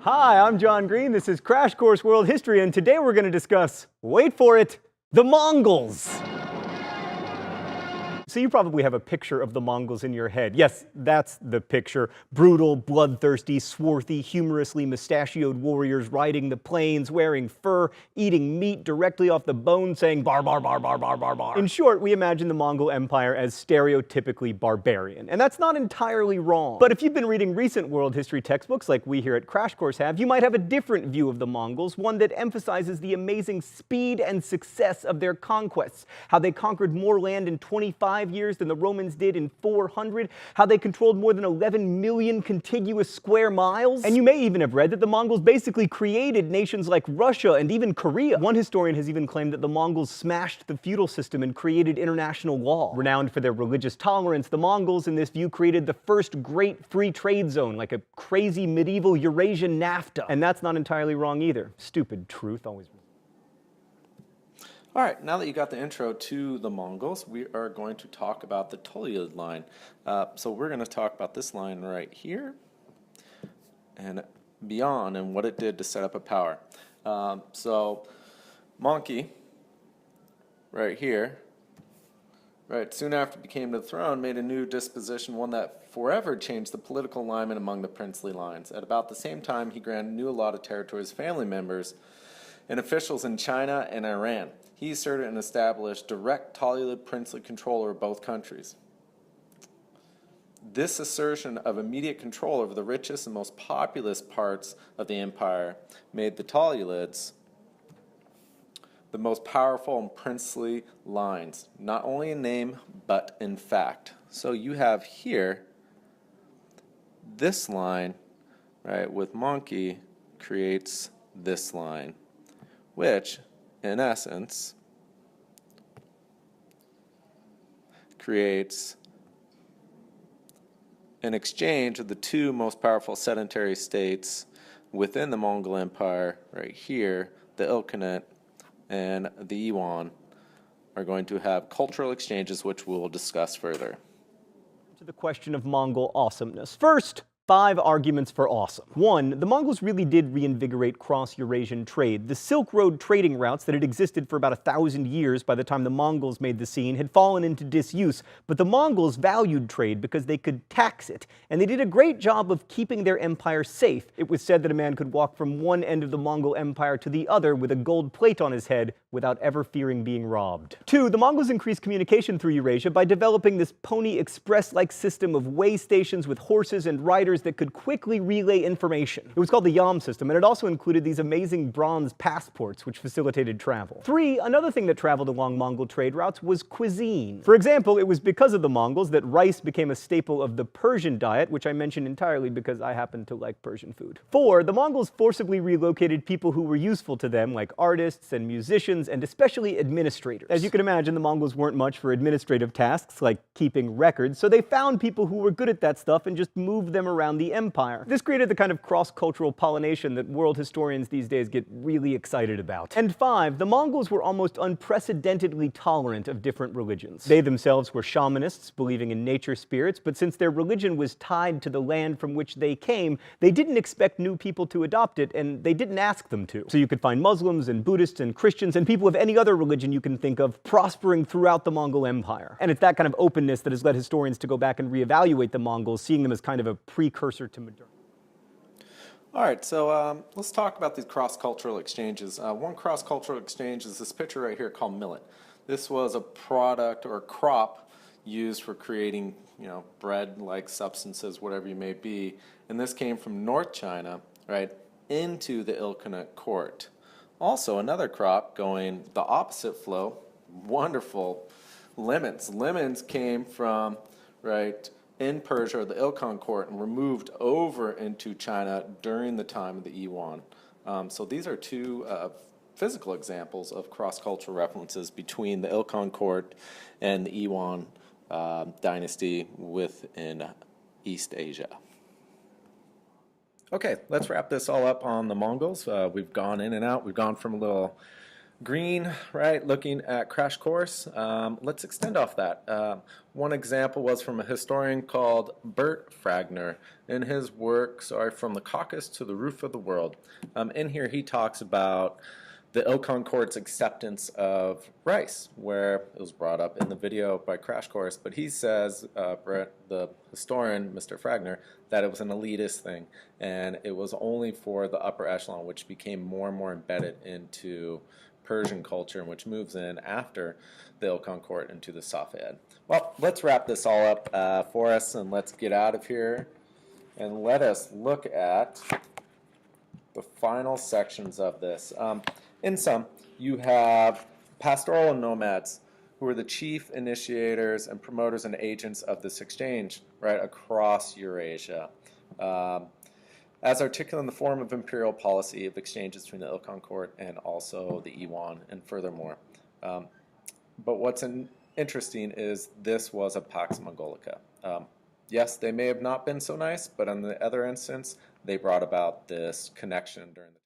Hi, I'm John Green. This is Crash Course World History, and today we're going to discuss, wait for it, the Mongols. So you probably have a picture of the Mongols in your head. Yes, that's the picture. Brutal, bloodthirsty, swarthy, humorously mustachioed warriors riding the plains, wearing fur, eating meat directly off the bone, saying bar, bar, bar, bar, bar, bar, bar. In short, we imagine the Mongol Empire as stereotypically barbarian. And that's not entirely wrong. But if you've been reading recent world history textbooks like we here at Crash Course have, you might have a different view of the Mongols, one that emphasizes the amazing speed and success of their conquests, how they conquered more land in 25 years than the Romans did in 400, how they controlled more than 11 million contiguous square miles. And you may even have read that the Mongols basically created nations like Russia and even Korea. One historian has even claimed that the Mongols smashed the feudal system and created international law. Renowned for their religious tolerance, the Mongols, in this view, created the first great free trade zone, like a crazy medieval Eurasian NAFTA. And that's not entirely wrong either. Stupid truth always. All right, now that you got the intro to the Mongols, we are going to talk about the Toluyid line. So we're going to talk about this line right here and beyond and what it did to set up a power. So Monkey, right here, right, soon after he came to the throne, made a new disposition, one that forever changed the political alignment among the princely lines. At about the same time, he granted new allotted territories to family members and officials in China and Iran. He asserted and established direct Toluyid princely control over both countries. This assertion of immediate control over the richest and most populous parts of the empire made the Toluyids the most powerful and princely lines, not only in name, but in fact. So you have here this line, right, with Monkey creates this line, which in essence creates an exchange of the two most powerful sedentary states within the Mongol Empire right here. The Ilkhanate and the Yuan are going to have cultural exchanges, which we will discuss further. To the question of Mongol awesomeness. First, 5 arguments for awesome. 1. The Mongols really did reinvigorate cross-Eurasian trade. The Silk Road trading routes that had existed for about 1,000 years by the time the Mongols made the scene had fallen into disuse, but the Mongols valued trade because they could tax it, and they did a great job of keeping their empire safe. It was said that a man could walk from one end of the Mongol Empire to the other with a gold plate on his head without ever fearing being robbed. 2. The Mongols increased communication through Eurasia by developing this Pony Express-like system of way stations with horses and riders that could quickly relay information. It was called the Yam system, and it also included these amazing bronze passports which facilitated travel. 3. Another thing that traveled along Mongol trade routes was cuisine. For example, it was because of the Mongols that rice became a staple of the Persian diet, which I mention entirely because I happen to like Persian food. 4. The Mongols forcibly relocated people who were useful to them, like artists and musicians, and especially administrators. As you can imagine, the Mongols weren't much for administrative tasks like keeping records, so they found people who were good at that stuff and just moved them around the empire. This created the kind of cross-cultural pollination that world historians these days get really excited about. And 5, the Mongols were almost unprecedentedly tolerant of different religions. They themselves were shamanists, believing in nature spirits, but since their religion was tied to the land from which they came, they didn't expect new people to adopt it, and they didn't ask them to. So you could find Muslims and Buddhists and Christians and people of any other religion you can think of prospering throughout the Mongol Empire. And it's that kind of openness that has led historians to go back and reevaluate the Mongols, seeing them as kind of a precursor to modernity. All right, so let's talk about these cross-cultural exchanges. One cross-cultural exchange is this picture right here called millet. This was a product or crop used for creating, bread-like substances, whatever you may be. And this came from North China, right, into the Ilkhanate court. Also, another crop going the opposite flow, wonderful, lemons. Lemons came from, right, in Persia or the Ilkhan court and were moved over into China during the time of the Yuan. So these are two physical examples of cross-cultural references between the Ilkhan court and the Yuan dynasty within East Asia. Okay, let's wrap this all up on the Mongols. We've gone in and out. We've gone from a little Green, right, looking at Crash Course. Let's extend off that. One example was from a historian called Bert Fragner. In his work, From the Caucasus to the Roof of the World. In here he talks about the Ilkhan court's acceptance of rice, where it was brought up in the video by Crash Course, but he says, Brett, the historian, Mr. Fragner, that it was an elitist thing, and it was only for the upper echelon, which became more and more embedded into Persian culture, and which moves in after the Ilkhan court into the Safavid. Well, let's wrap this all up for us, and let's get out of here, and let us look at the final sections of this. In sum, you have pastoral nomads, who are the chief initiators and promoters and agents of this exchange, right, across Eurasia. As articulated in the form of imperial policy of exchanges between the Ilkhan court and also the Iwan, and furthermore. But what's interesting is this was a Pax Mongolica. Yes, they may have not been so nice, but on the other instance, they brought about this connection during the